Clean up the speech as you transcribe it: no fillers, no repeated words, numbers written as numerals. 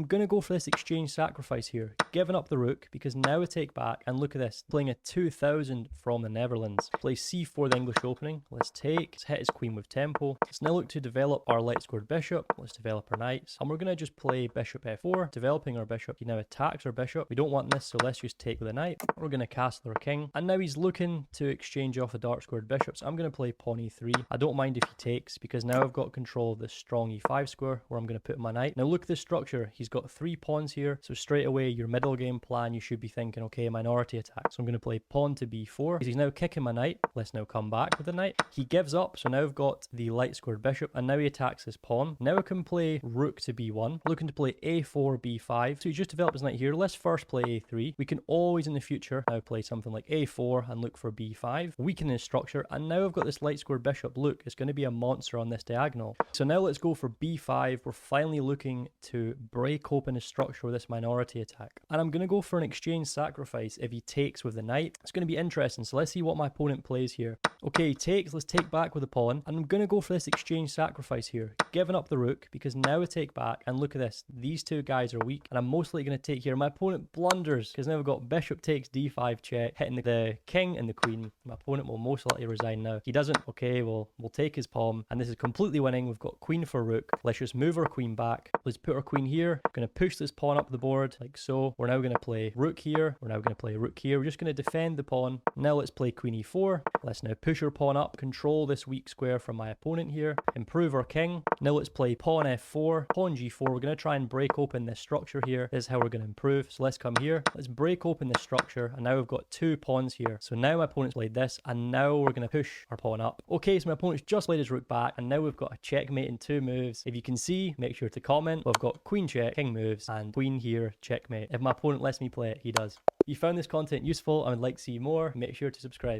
I'm going to go for this exchange sacrifice here, giving up the rook because now we take back, and look at this, playing a 2000 from the Netherlands. Play c4 the English opening. Let's take, let's hit his queen with tempo. Let's now look to develop our light squared bishop. Let's develop our knights, and we're going to just play bishop f4, developing our bishop. He now attacks our bishop. We don't want this, so let's just take with a knight. We're going to castle our king, and now he's looking to exchange off a dark squared bishop, so I'm going to play pawn e3. I don't mind if he takes because now I've got control of this strong e5 square where I'm going to put my knight. Now look at the structure. He's got 3 pawns here, so straight away your middle game plan, you should be thinking, okay, minority attack. So I'm going to play pawn to b4. He's now kicking my knight. Let's now come back with the knight. He gives up, so now I've got the light squared bishop, and now he attacks his pawn. Now I can play rook to b1, looking to play a4, b5. So he just developed his knight here. Let's first play a3. We can always in the future now play something like a4 and look for b5, weaken his structure, and now I've got this light squared bishop. Look, it's going to be a monster on this diagonal. So now let's go for b5. We're finally looking to break open his structure with this minority attack, and I'm going to go for an exchange sacrifice if he takes with the knight. It's going to be interesting, so let's see what my opponent plays here. Okay, he takes. Let's take back with the pawn, and I'm going to go for this exchange sacrifice here, giving up the rook because now we take back, and look at this, these two guys are weak, and I'm mostly going to take here. My opponent blunders because now we've got bishop takes d5 check, hitting the king and the queen. My opponent will most likely resign now. He doesn't. Okay, we'll take his pawn, and this is completely winning. We've got queen for rook. Let's just move our queen back. Let's put our queen here. We're going to push this pawn up the board like so. We're now going to play rook here. We're now going to play rook here. We're just going to defend the pawn. Now let's play queen e4. Let's now push our pawn up, control this weak square from my opponent here, improve our king. Now let's play pawn f4, pawn g4. We're going to try and break open this structure here. This is how we're going to improve. So let's come here. Let's break open this structure, and now we've got 2 pawns here. So now my opponent's played this, and now we're going to push our pawn up. Okay, so my opponent's just laid his rook back, and now we've got a checkmate in 2 moves. If you can see, make sure to comment. We've got queen check, king moves, and queen here, checkmate. If my opponent lets me play it, he does. If you found this content useful and would like to see more, make sure to subscribe.